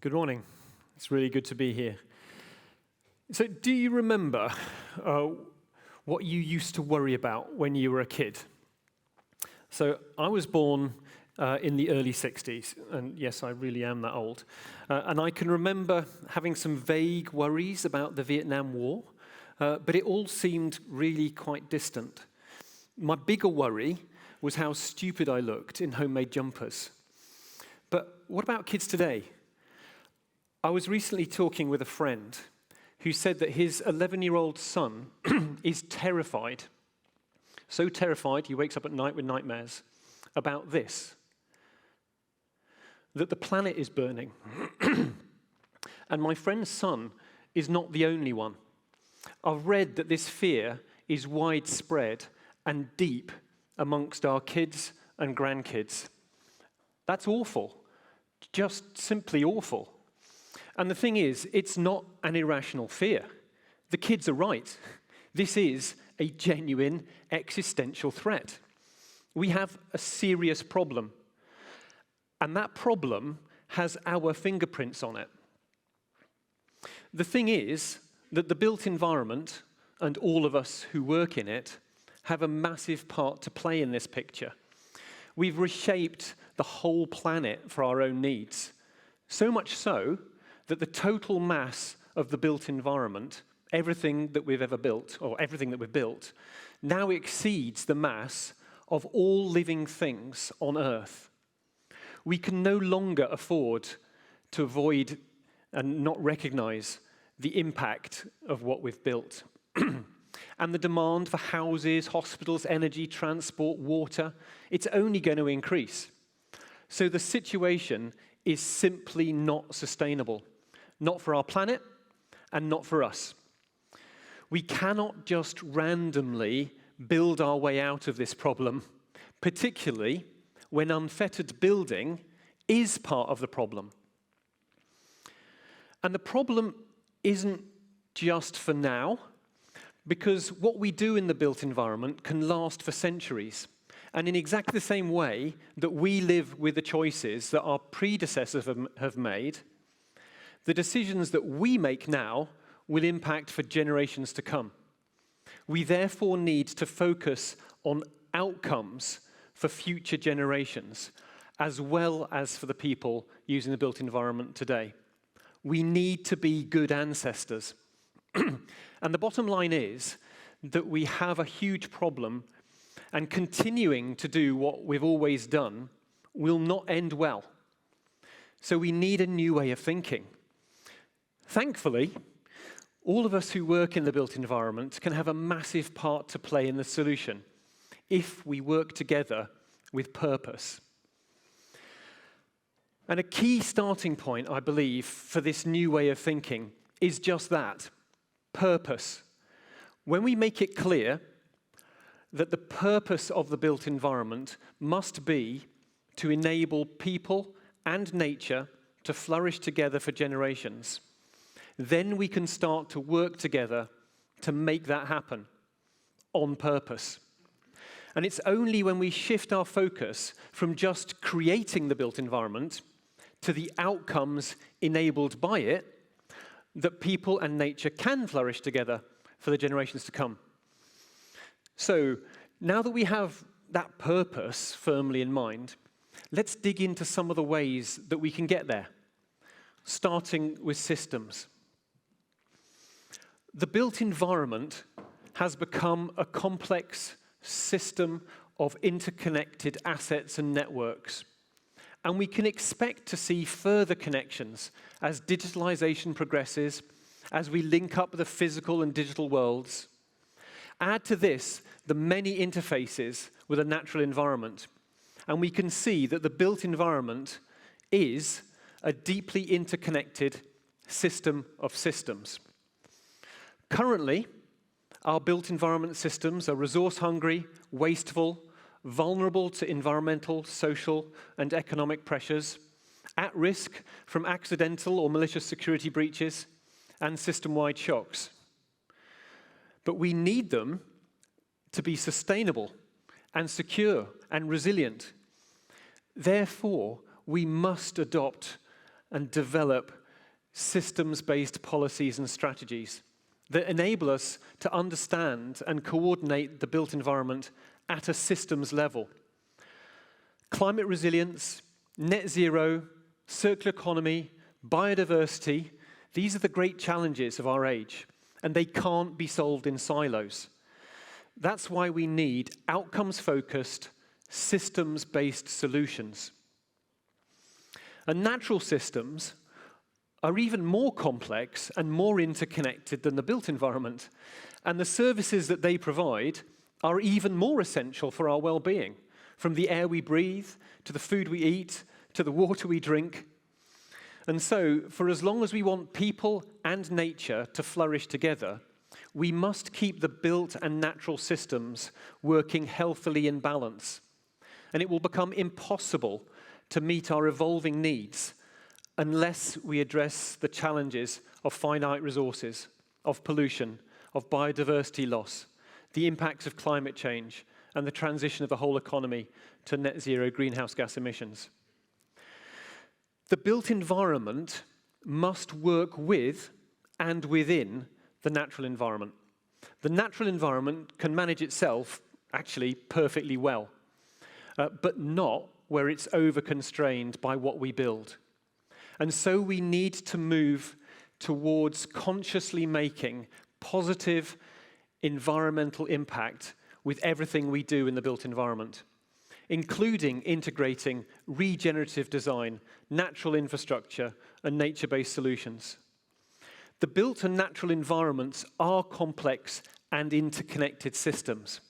Good morning. It's really good to be here. So do you remember what you used to worry about when you were a kid? So I was born in the early 60s, and yes, I really am that old. And I can remember having some vague worries about the Vietnam War, but it all seemed really quite distant. My bigger worry was how stupid I looked in homemade jumpers. But what about kids today? I was recently talking with a friend who said that his 11-year-old son is terrified. So terrified he wakes up at night with nightmares about this, that the planet is burning. And my friend's son is not the only one. I've read that this fear is widespread and deep amongst our kids and grandkids. That's awful, just simply awful. And the thing is, it's not an irrational fear. The kids are right. This is a genuine existential threat. We have a serious problem. And that problem has our fingerprints on it. The thing is that the built environment, and all of us who work in it, have a massive part to play in this picture. We've reshaped the whole planet for our own needs. So much so that the total mass of the built environment, everything that we've ever built, or everything that we've built, now exceeds the mass of all living things on Earth. We can no longer afford to avoid and not recognize the impact of what we've built. And the demand for houses, hospitals, energy, transport, water, it's only going to increase. So the situation is simply not sustainable. Not for our planet, and not for us. We cannot just randomly build our way out of this problem, particularly when unfettered building is part of the problem. And the problem isn't just for now, because what we do in the built environment can last for centuries. And in exactly the same way that we live with the choices that our predecessors have made, the decisions that we make now will impact for generations to come. We therefore need to focus on outcomes for future generations, as well as for the people using the built environment today. We need to be good ancestors. And the bottom line is that we have a huge problem, and continuing to do what we've always done will not end well. So we need a new way of thinking. Thankfully, all of us who work in the built environment can have a massive part to play in the solution if we work together with purpose. And a key starting point, I believe, for this new way of thinking is just that, purpose. When we make it clear that the purpose of the built environment must be to enable people and nature to flourish together for generations, then we can start to work together to make that happen on purpose. And it's only when we shift our focus from just creating the built environment to the outcomes enabled by it that people and nature can flourish together for the generations to come. So now that we have that purpose firmly in mind, let's dig into some of the ways that we can get there, starting with systems. The built environment has become a complex system of interconnected assets and networks. And we can expect to see further connections as digitalization progresses, as we link up the physical and digital worlds. Add to this the many interfaces with a natural environment, and we can see that the built environment is a deeply interconnected system of systems. Currently, our built environment systems are resource-hungry, wasteful, vulnerable to environmental, social, and economic pressures, at risk from accidental or malicious security breaches, and system-wide shocks. But we need them to be sustainable and secure and resilient. Therefore, we must adopt and develop systems-based policies and strategies that enable us to understand and coordinate the built environment at a systems level. Climate resilience, net zero, circular economy, biodiversity, these are the great challenges of our age, and they can't be solved in silos. That's why we need outcomes-focused, systems-based solutions. And natural systems are even more complex and more interconnected than the built environment, and the services that they provide are even more essential for our well-being, from the air we breathe, to the food we eat, to the water we drink. And so, for as long as we want people and nature to flourish together, we must keep the built and natural systems working healthily in balance. And it will become impossible to meet our evolving needs unless we address the challenges of finite resources, of pollution, of biodiversity loss, the impacts of climate change, and the transition of the whole economy to net zero greenhouse gas emissions. The built environment must work with and within the natural environment. The natural environment can manage itself actually perfectly well, but not where it's over-constrained by what we build. And so we need to move towards consciously making positive environmental impact with everything we do in the built environment, including integrating regenerative design, natural infrastructure, and nature-based solutions. The built and natural environments are complex and interconnected systems,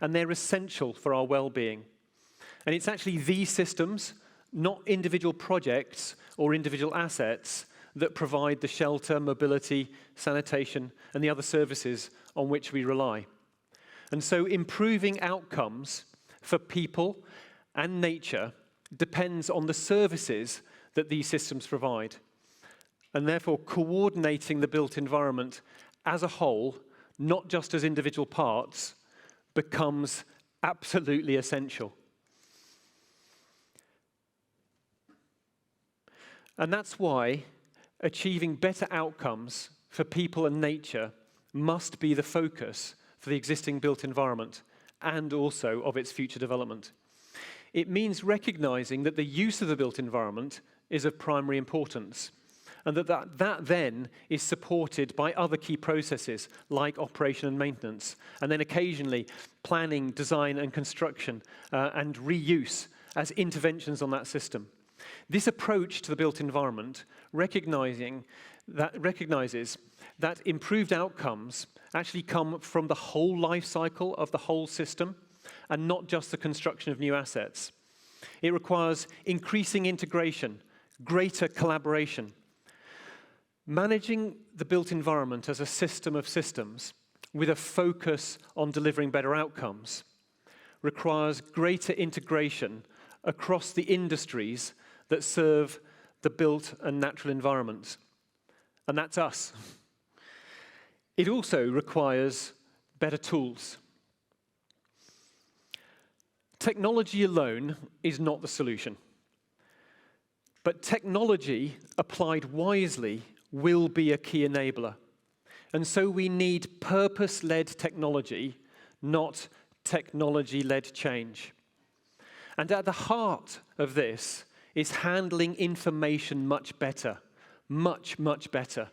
and they're essential for our well-being. And it's actually these systems, not individual projects or individual assets, that provide the shelter, mobility, sanitation, and the other services on which we rely. And so improving outcomes for people and nature depends on the services that these systems provide. And therefore, coordinating the built environment as a whole, not just as individual parts, becomes absolutely essential. And that's why achieving better outcomes for people and nature must be the focus for the existing built environment and also of its future development. It means recognizing that the use of the built environment is of primary importance, and that then is supported by other key processes like operation and maintenance, and then occasionally planning, design and construction and reuse as interventions on that system. This approach to the built environment recognizes that improved outcomes actually come from the whole life cycle of the whole system and not just the construction of new assets. It requires increasing integration, greater collaboration. Managing the built environment as a system of systems with a focus on delivering better outcomes requires greater integration across the industries that serve the built and natural environments. And that's us. It also requires better tools. Technology alone is not the solution. But technology applied wisely will be a key enabler. And so we need purpose-led technology, not technology-led change. And at the heart of this is handling information much better, much, much better.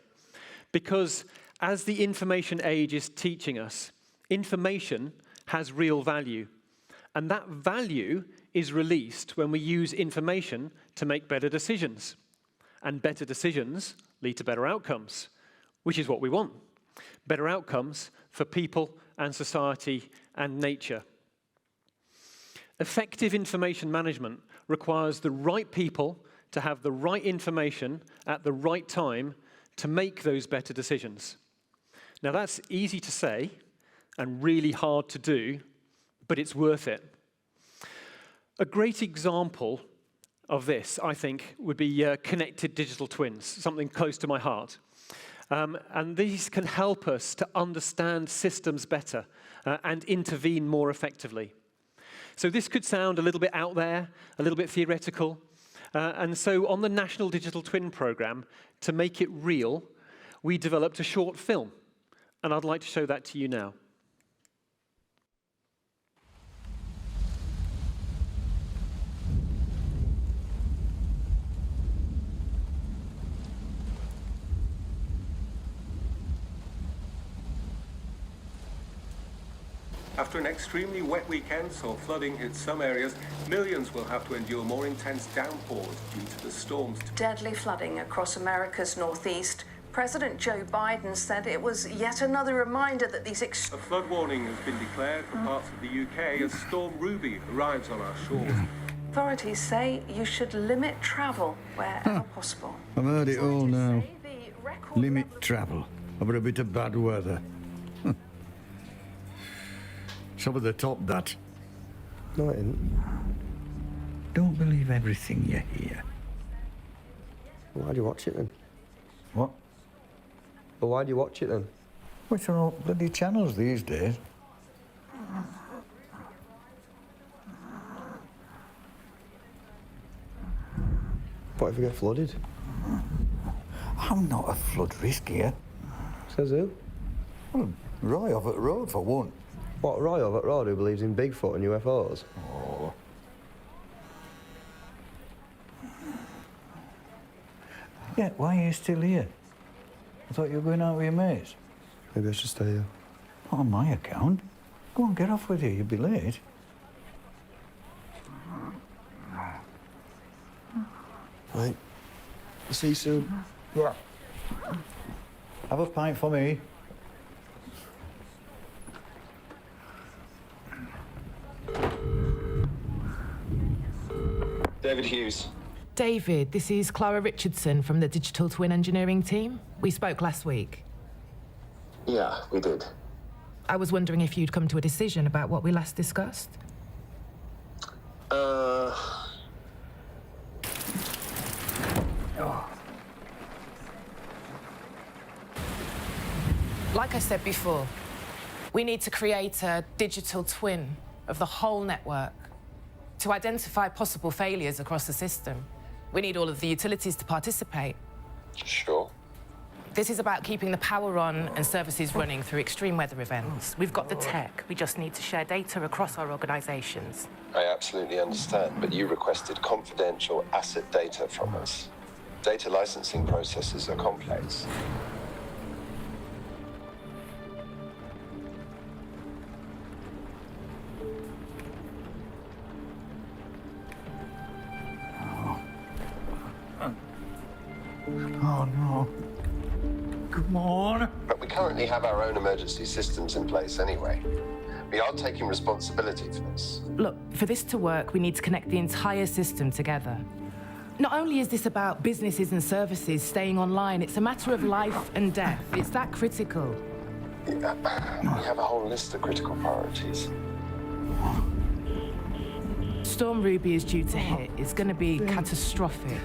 Because as the information age is teaching us, information has real value. And that value is released when we use information to make better decisions. And better decisions lead to better outcomes, which is what we want. Better outcomes for people and society and nature. Effective information management requires the right people to have the right information at the right time to make those better decisions. Now that's easy to say and really hard to do, but it's worth it. A great example of this, I think, would be connected digital twins, something close to my heart. And these can help us to understand systems better and intervene more effectively. So this could sound a little bit out there, a little bit theoretical, And so on the National Digital Twin Programme, to make it real, we developed a short film. And I'd like to show that to you now. After an extremely wet weekend saw flooding hit some areas, millions will have to endure more intense downpours due to the storms. Deadly flooding across America's northeast. President Joe Biden said it was yet another reminder that these A flood warning has been declared for parts of the UK as Storm Ruby arrives on our shores. authorities say you should limit travel wherever possible. I've heard it all now. Say the record Limit level of- travel over a bit of bad weather. Some of the top that. No, I didn't. Don't believe everything you hear. Why do you watch it then? What? But why do you watch it then? Which are all bloody channels these days? What if we get flooded? I'm not a flood risk here. Says who? Well, Roy off at the road for one. What, Roy over at Road who believes in Bigfoot and UFOs? Oh. Yeah, why are you still here? I thought you were going out with your mates. Maybe I should stay here. Not on my account. Go on, get off with you. You'll be late. Right. I'll see you soon. Yeah. Have a pint for me. David Hughes. David, this is Clara Richardson from the Digital Twin Engineering team. We spoke last week. Yeah, we did. I was wondering if you'd come to a decision about what we last discussed. Like I said before, we need to create a digital twin of the whole network to identify possible failures across the system. We need all of the utilities to participate. Sure. This is about keeping the power on and services running through extreme weather events. We've got the tech. We just need to share data across our organisations. I absolutely understand, but you requested confidential asset data from us. Data licensing processes are complex. Oh, no. Come on. But we currently have our own emergency systems in place anyway. We are taking responsibility for this. Look, for this to work, we need to connect the entire system together. Not only is this about businesses and services staying online, it's a matter of life and death. It's that critical. Yeah, we have a whole list of critical priorities. Storm Ruby is due to hit. It's going to be catastrophic.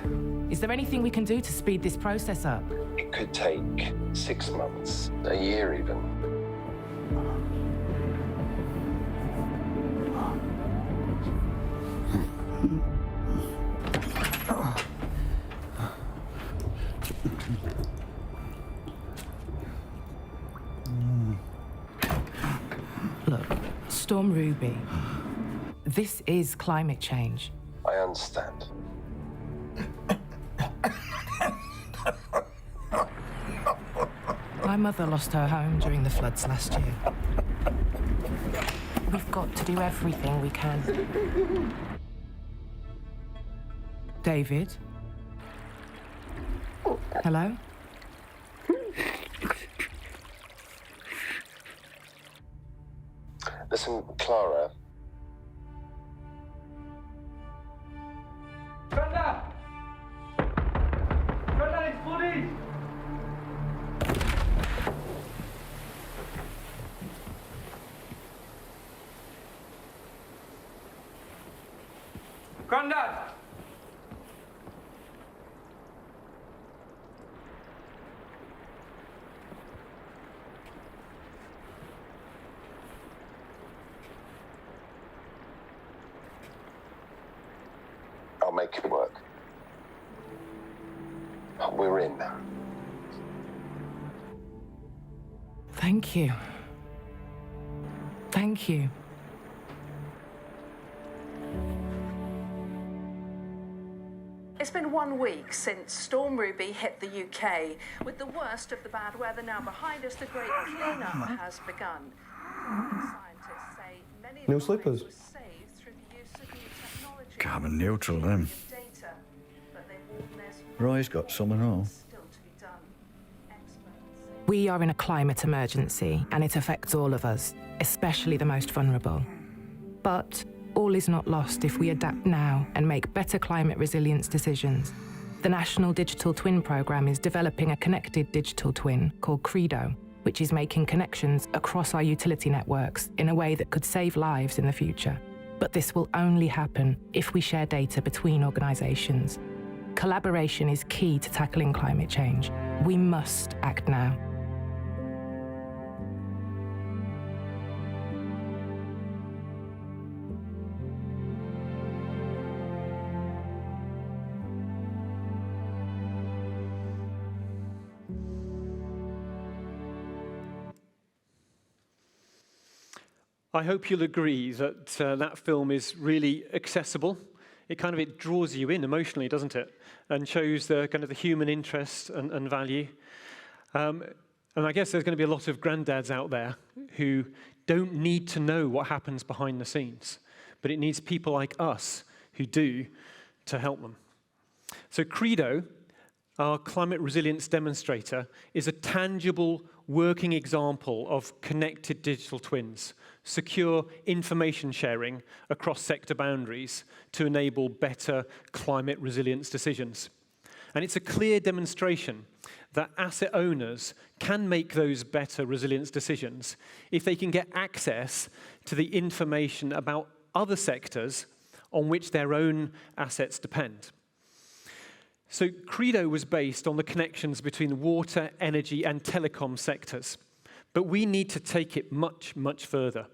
Is there anything we can do to speed this process up? It could take 6 months, a year even. Look, Storm Ruby, this is climate change. I understand. My mother lost her home during the floods last year. We've got to do everything we can. David? Hello? Listen, Clara. Brenda! Brenda, it's flooded! Grandad! I'll make it work. we're in. Thank you. Thank you. It's been 1 week since Storm Ruby hit the UK. With the worst of the bad weather now behind us, the great cleanup has begun. Scientists say many No lives slippers. were saved through the use of new technology. Carbon neutral, then. Data, but they warn there's Roy's got some and all. still to be done. Experts say We are in a climate emergency, and it affects all of us, especially the most vulnerable. But all is not lost if we adapt now and make better climate resilience decisions. The National Digital Twin Programme is developing a connected digital twin called Credo, which is making connections across our utility networks in a way that could save lives in the future. But this will only happen if we share data between organisations. Collaboration is key to tackling climate change. We must act now. I hope you'll agree that that film is really accessible. It draws you in emotionally, doesn't it? And shows the kind of the human interest and value. And I guess there's going to be a lot of granddads out there who don't need to know what happens behind the scenes, but it needs people like us who do to help them. So Credo, our climate resilience demonstrator, is a tangible working example of connected digital twins, secure information sharing across sector boundaries to enable better climate resilience decisions. And it's a clear demonstration that asset owners can make those better resilience decisions if they can get access to the information about other sectors on which their own assets depend. So Credo was based on the connections between the water, energy, and telecom sectors. But we need to take it much, much further.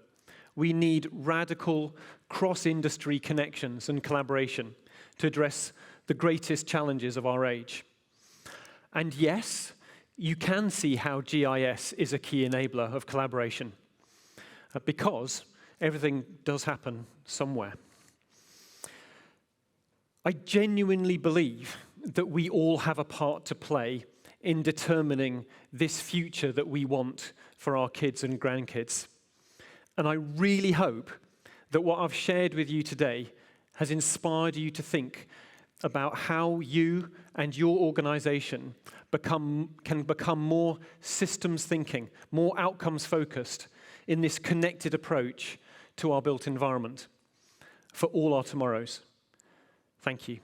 We need radical cross-industry connections and collaboration to address the greatest challenges of our age. And yes, you can see how GIS is a key enabler of collaboration, because everything does happen somewhere. I genuinely believe that we all have a part to play in determining this future that we want for our kids and grandkids. And I really hope that what I've shared with you today has inspired you to think about how you and your organization can become more systems thinking, more outcomes focused in this connected approach to our built environment for all our tomorrows. Thank you.